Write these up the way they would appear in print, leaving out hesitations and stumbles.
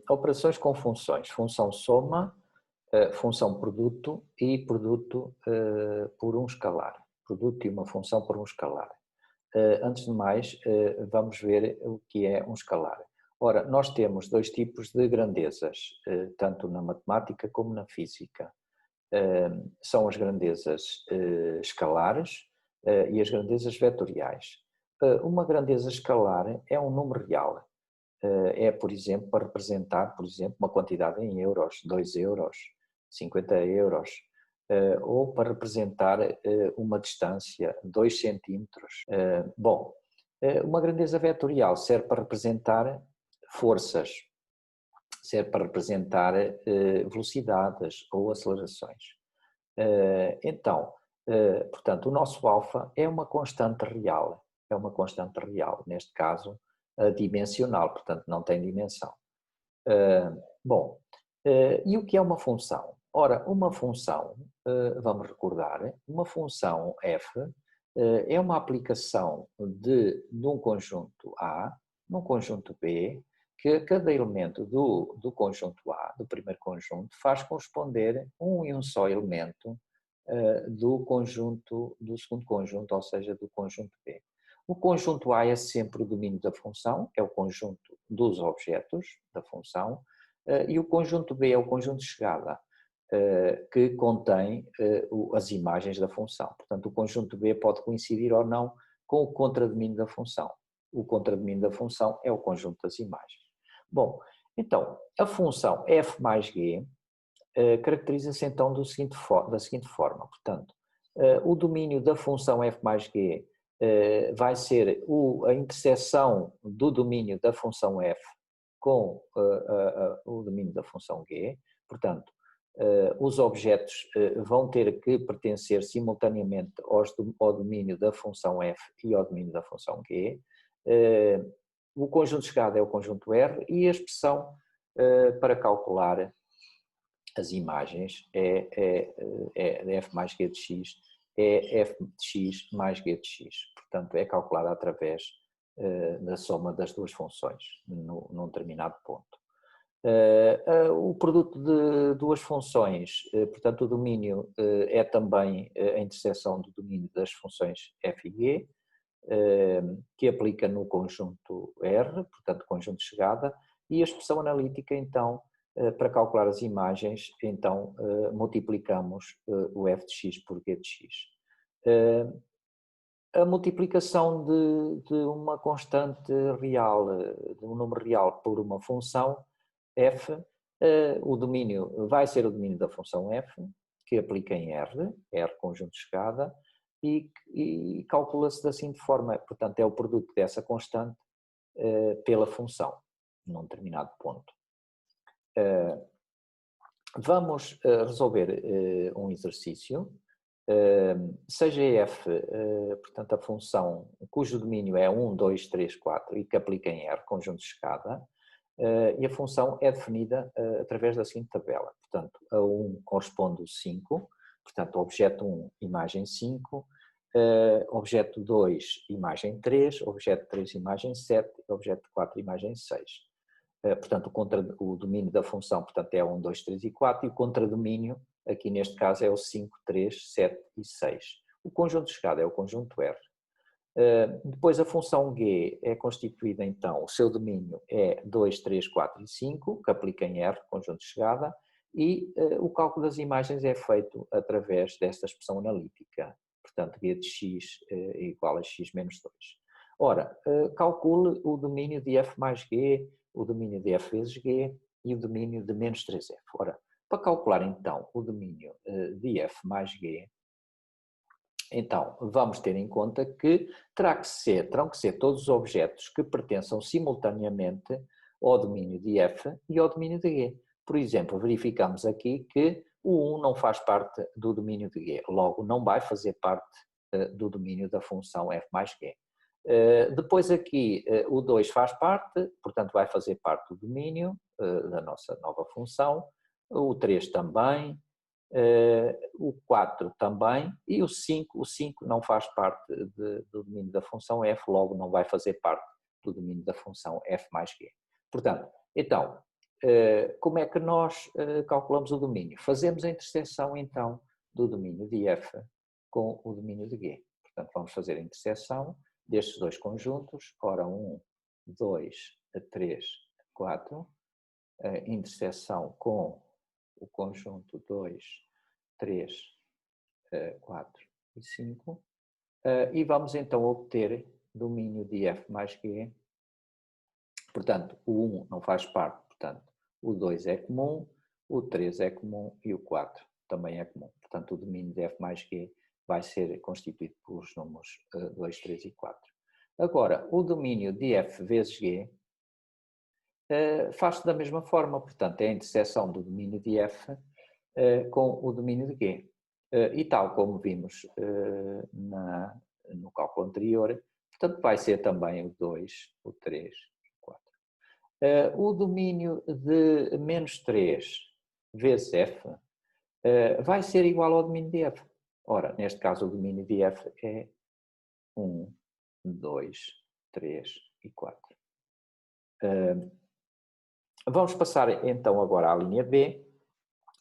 Operações com funções, função soma, função produto e produto por um escalar, produto e uma função por um escalar. Antes de mais, vamos ver o que é um escalar. Ora, nós temos dois tipos de grandezas, tanto na matemática como na física. São as grandezas escalares e as grandezas vetoriais. Uma grandeza escalar é um número real. É, por exemplo, para representar, por exemplo, uma quantidade em euros, 2 euros, 50 euros, ou para representar uma distância, 2 centímetros. Bom, uma grandeza vetorial serve para representar forças, serve para representar velocidades ou acelerações. Então, portanto, o nosso alfa é uma constante real, neste caso, dimensional, portanto não tem dimensão. Bom, e o que é uma função? Ora, uma função, vamos recordar, uma função f é uma aplicação de um conjunto A num conjunto B, que cada elemento do conjunto A, do primeiro conjunto, faz corresponder um e um só elemento do segundo conjunto, ou seja, do conjunto B. O conjunto A é sempre o domínio da função, é o conjunto dos objetos da função, e o conjunto B é o conjunto de chegada, que contém as imagens da função. Portanto, o conjunto B pode coincidir ou não com o contradomínio da função. O contradomínio da função é o conjunto das imagens. Bom, então, a função f mais g caracteriza-se então da seguinte forma. Portanto, o domínio da função f mais g vai ser a interseção do domínio da função f com o domínio da função g. Portanto, os objetos vão ter que pertencer simultaneamente ao domínio da função f e ao domínio da função g. O conjunto de chegada é o conjunto R e a expressão para calcular as imagens é f mais g de x, é f de x mais g de x. Portanto, é calculada através da soma das duas funções, num determinado ponto. O produto de duas funções, portanto, o domínio é também a interseção do domínio das funções f e g, que aplica no conjunto R, portanto, conjunto de chegada, e a expressão analítica, então, para calcular as imagens, então, multiplicamos o f de x por g de x. A multiplicação de uma constante real, de um número real por uma função f, o domínio vai ser o domínio da função f, que aplica em R conjunto de chegada, e calcula-se da seguinte forma, portanto é o produto dessa constante pela função, num determinado ponto. Vamos resolver um exercício, seja f, portanto a função cujo domínio é 1, 2, 3, 4 e que aplica em R, conjunto de chegada, e a função é definida através da seguinte tabela. Portanto, a 1 corresponde o 5, portanto, objeto 1, imagem 5, objeto 2, imagem 3, objeto 3, imagem 7, objeto 4, imagem 6. Portanto, o domínio da função, portanto, é 1, 2, 3 e 4, e o contradomínio, aqui neste caso, é o 5, 3, 7 e 6. O conjunto de chegada é o conjunto R. Depois a função G é constituída então, o seu domínio é 2, 3, 4 e 5, que aplica em R, conjunto de chegada, e o cálculo das imagens é feito através desta expressão analítica, portanto G de x é igual a x menos 2. Ora, calcule o domínio de f mais g, o domínio de f vezes g e o domínio de menos 3f. Ora, para calcular então o domínio de f mais g, então, vamos ter em conta que terão que ser todos os objetos que pertençam simultaneamente ao domínio de f e ao domínio de g. Por exemplo, verificamos aqui que o 1 não faz parte do domínio de g, logo não vai fazer parte do domínio da função f mais g. Depois aqui o 2 faz parte, portanto vai fazer parte do domínio da nossa nova função, o 3 também, o 4 também, e o 5 não faz parte do domínio da função f, logo não vai fazer parte do domínio da função f mais g. Portanto, Então, como é que nós calculamos o domínio? Fazemos a interseção, então, do domínio de F com o domínio de G. Portanto, vamos fazer a interseção destes dois conjuntos, ora 1, 2, 3, 4, a interseção com o conjunto 2, 3, 4 e 5, e vamos então obter domínio de F mais G. Portanto, o 1 não faz parte, portanto, o 2 é comum, o 3 é comum e o 4 também é comum. Portanto, o domínio de F mais G vai ser constituído pelos números 2, 3 e 4. Agora, o domínio de F vezes G faz-se da mesma forma, portanto, é a interseção do domínio de F com o domínio de G. E tal como vimos no cálculo anterior, portanto, vai ser também o 2, o 3 e o 4. O domínio de menos 3 vezes F vai ser igual ao domínio de F. Ora, neste caso, o domínio de F é 1, 2, 3 e 4. Vamos passar então agora à linha B,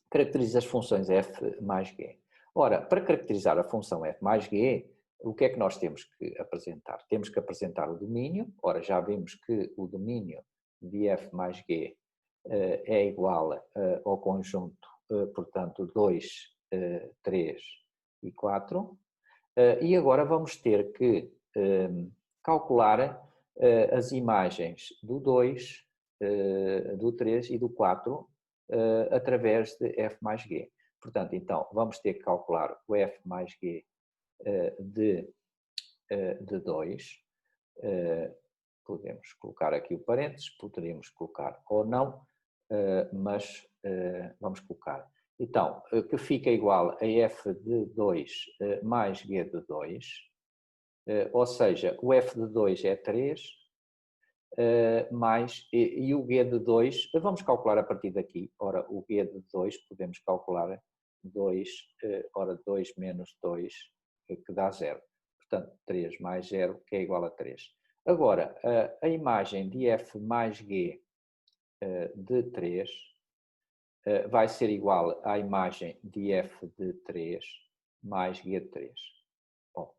caracteriza as funções f mais g. Ora, para caracterizar a função f mais g, o que é que nós temos que apresentar? Temos que apresentar o domínio. Ora, já vimos que o domínio de f mais g é igual ao conjunto, portanto, 2, 3 e 4. E agora vamos ter que calcular as imagens do 2, do 3 e do 4 através de f mais g. Portanto, então, vamos ter que calcular o f mais g de 2. Podemos colocar aqui o parênteses, poderíamos colocar ou não, mas vamos colocar. Então, que fica igual a f de 2 mais g de 2, ou seja, o f de 2 é 3, mais, e o g de 2, vamos calcular a partir daqui. Ora, o g de 2 podemos calcular 2, ora 2 menos 2, que dá 0. Portanto, 3 mais 0, que é igual a 3. Agora, a imagem de f mais g de 3 vai ser igual à imagem de f de 3 mais g de 3. Bom,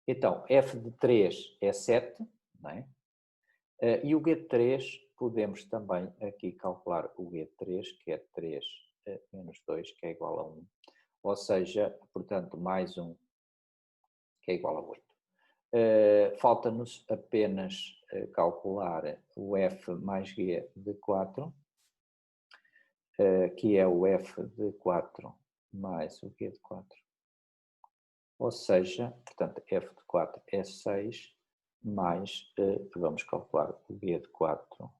então, f de 3 é 7, não é? E o g de 3, podemos também aqui calcular o g de 3, que é 3 menos 2, que é igual a 1. Ou seja, portanto, mais 1, que é igual a 8. Falta-nos apenas calcular o f mais g de 4, que é o f de 4 mais o g de 4. Ou seja, portanto, f de 4 é 6, mais, vamos calcular o g de 4,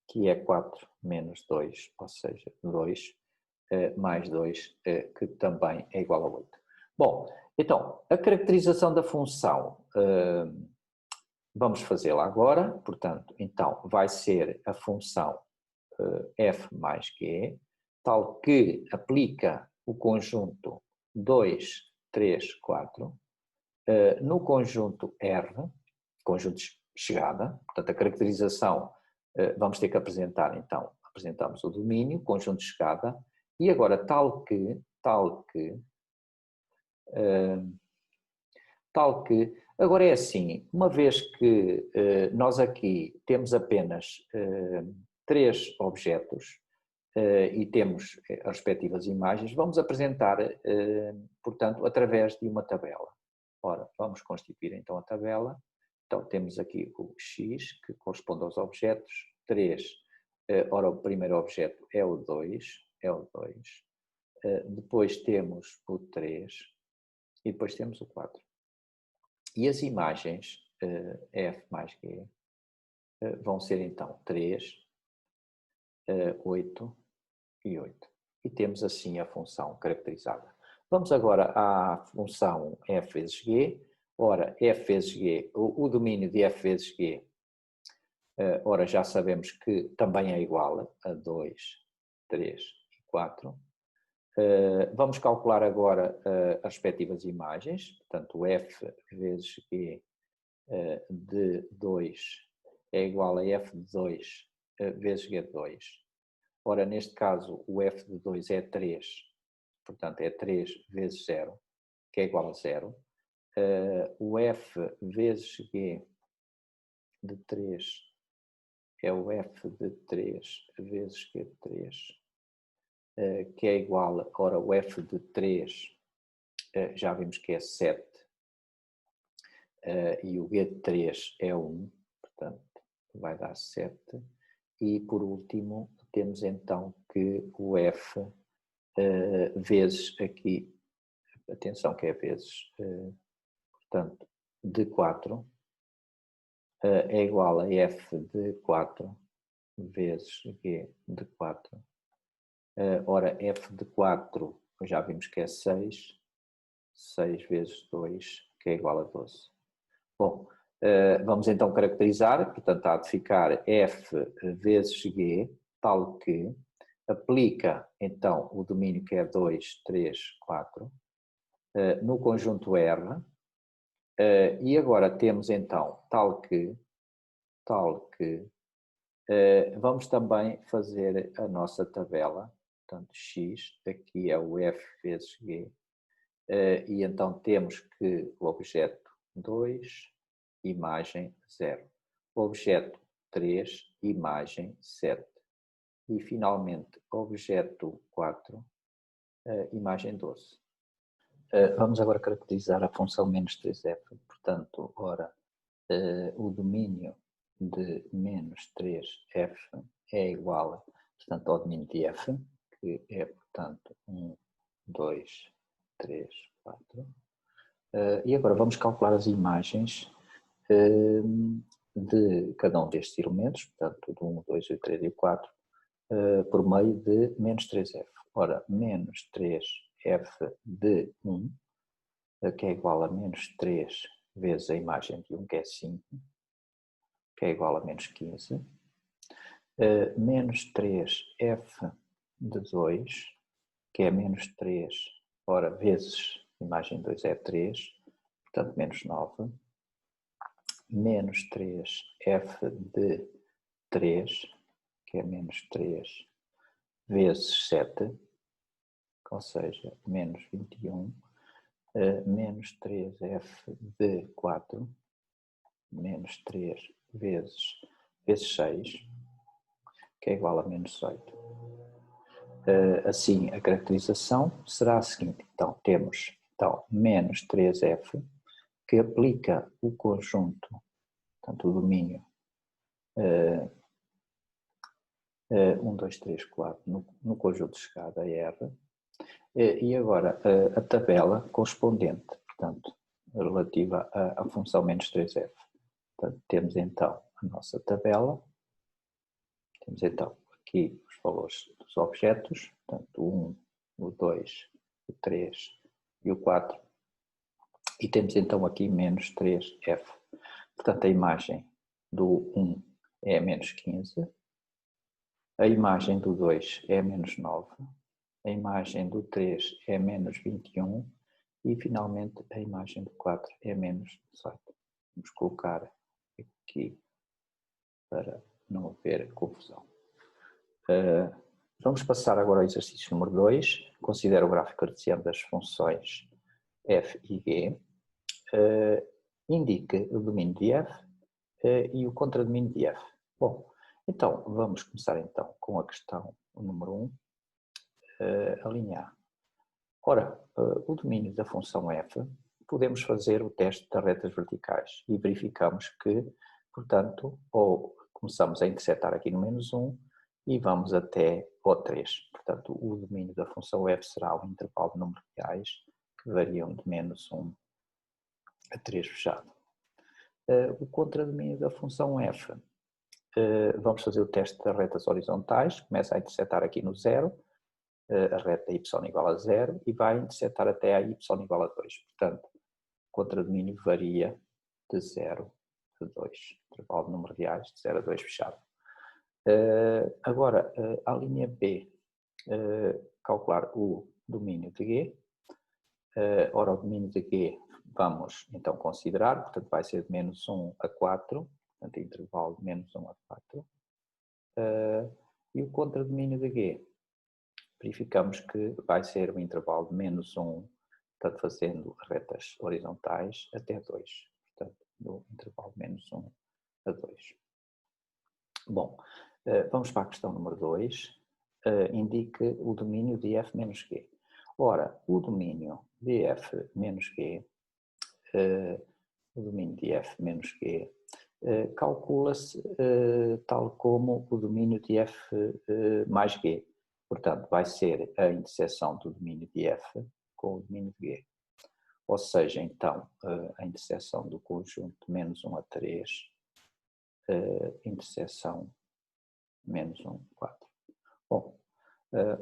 que é 4 menos 2, ou seja, 2, mais 2, que também é igual a 8. Bom, então, a caracterização da função, vamos fazê-la agora. Portanto, então, vai ser a função f mais g, tal que aplica o conjunto 2, 3, 4, no conjunto R, conjunto de chegada. Portanto, a caracterização vamos ter que apresentar, então, apresentamos o domínio, conjunto de chegada, e agora tal que, agora é assim, uma vez que nós aqui temos apenas 3 objetos e temos as respectivas imagens, vamos apresentar, portanto, através de uma tabela. Ora, vamos constituir então a tabela. Então, temos aqui o x, que corresponde aos objetos, 3, ora, o primeiro objeto é o 2, depois temos o 3 e depois temos o 4. E as imagens f mais g vão ser então 3, 8 e 8. E temos assim a função caracterizada. Vamos agora à função f vezes g. Ora, f vezes g, o domínio de f vezes g, ora, já sabemos que também é igual a 2, 3 e 4. Vamos calcular agora as respectivas imagens. Portanto, o f vezes g de 2 é igual a f de 2 vezes G2. Ora, neste caso, o f de 2 é 3, portanto, é 3 vezes 0, que é igual a 0. O f vezes G de 3 é o f de 3 vezes G de 3, que é igual a, ora, o f de 3, já vimos que é 7, e o G de 3 é 1, portanto, vai dar 7. E, por último, temos então que o f vezes aqui, atenção que é vezes, portanto, de 4, é igual a f de 4 vezes G de 4. Ora, f de 4, já vimos que é 6, 6 vezes 2, que é igual a 12. Bom, vamos então caracterizar, portanto há de ficar f vezes G, tal que aplica então o domínio que é 2, 3, 4, no conjunto R, e agora temos então tal que, vamos também fazer a nossa tabela, portanto x, aqui é o f vezes G, e então temos que o objeto 2, imagem 0, objeto 3, imagem 7, e finalmente objeto 4, imagem 12. Vamos agora caracterizar a função menos 3f, portanto, ora, o domínio de menos 3f é igual, portanto, ao domínio de f, que é, portanto, 1, 2, 3, 4. E agora vamos calcular as imagens de cada um destes elementos, portanto, do 1, 2, 3 e 4, por meio de menos 3f. Ora, menos 3f de 1, que é igual a menos 3 vezes a imagem de 1, que é 5, que é igual a menos 15. Menos 3f de 2, que é menos 3, ora, vezes a imagem 2 é 3, portanto, menos 9. Menos 3f de 3, que é menos 3, vezes 7, ou seja, menos 21, menos 3f de 4, menos 3 vezes 6, que é igual a menos 18. Assim, a caracterização será a seguinte. Então, temos menos 3f, que aplica o conjunto, portanto, o domínio 1, 2, 3, 4 no conjunto de chegada R, e agora a tabela correspondente, portanto, relativa à função menos 3f. Portanto, temos então a nossa tabela, temos então aqui os valores dos objetos, portanto, o 1, o 2, o 3 e o 4, e temos então aqui menos 3f. Portanto, a imagem do 1 é menos 15, a imagem do 2 é menos 9, a imagem do 3 é menos 21 e finalmente a imagem do 4 é menos 18. Vamos colocar aqui para não haver confusão. Vamos passar agora ao exercício número 2. Considera o gráfico cartesiano das funções f e g. Indique o domínio de f e o contradomínio de f. Bom, então vamos começar então com a questão número 1, a linha A. Ora, o domínio da função f, podemos fazer o teste das retas verticais e verificamos que, portanto, ou começamos a intersetar aqui no menos 1 e vamos até o 3. Portanto, o domínio da função f será um intervalo de número de reais que variam de menos 1 a 3 fechado. O contradomínio da função f, vamos fazer o teste das retas horizontais, começa a intersetar aqui no 0, a reta y igual a 0 e vai intersetar até a y igual a 2. Portanto, o contradomínio varia de 0 a 2, intervalo de número de reais de 0 a 2 fechado. Agora, a linha B, calcular o domínio de G. Ora, o domínio de G vamos então considerar, portanto vai ser de menos 1 a 4, portanto intervalo de menos 1 a 4. E o contradomínio de G, verificamos que vai ser o intervalo de menos 1, portanto fazendo retas horizontais até 2, portanto no intervalo de menos 1 a 2. Bom, vamos para a questão número 2, indique o domínio de f menos g. Ora, o domínio de f menos g, calcula-se tal como o domínio de f mais g. Portanto, vai ser a interseção do domínio de f com o domínio de g. Ou seja, então, a interseção do conjunto de menos 1 a 3, interseção menos 1, 4. Bom,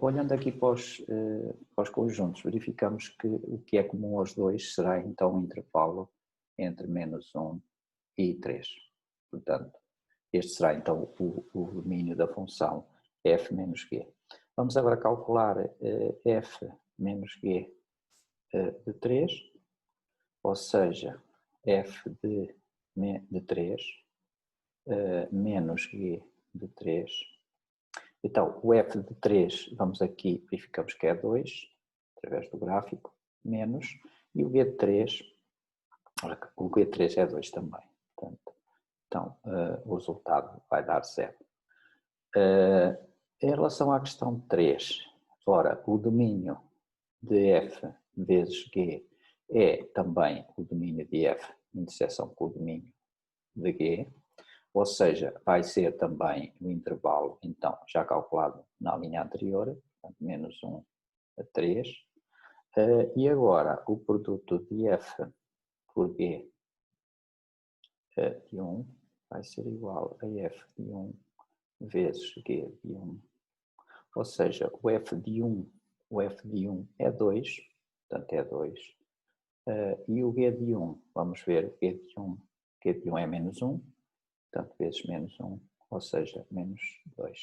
olhando aqui para os conjuntos, verificamos que o que é comum aos dois será então o intervalo entre menos 1 e 3. Portanto, este será então o domínio da função f menos g. Vamos agora calcular f menos g de 3, ou seja, f de 3 menos g de 3. Então, o f de 3, vamos aqui, verificamos que é 2, através do gráfico, menos, e o g de 3, o g de 3 é 2 também. Portanto, então, o resultado vai dar 0. Em relação à questão 3, ora, o domínio de f vezes g é também o domínio de f, interseção com o domínio de g, ou seja, vai ser também o intervalo, então, já calculado na linha anterior, portanto, menos 1 a 3, e agora o produto de f por g de 1 vai ser igual a f de 1 vezes g de 1, ou seja, o f de 1 é 2, portanto é 2, e o g de 1, vamos ver, o g de 1 é menos 1, portanto vezes menos 1, ou seja, menos 2.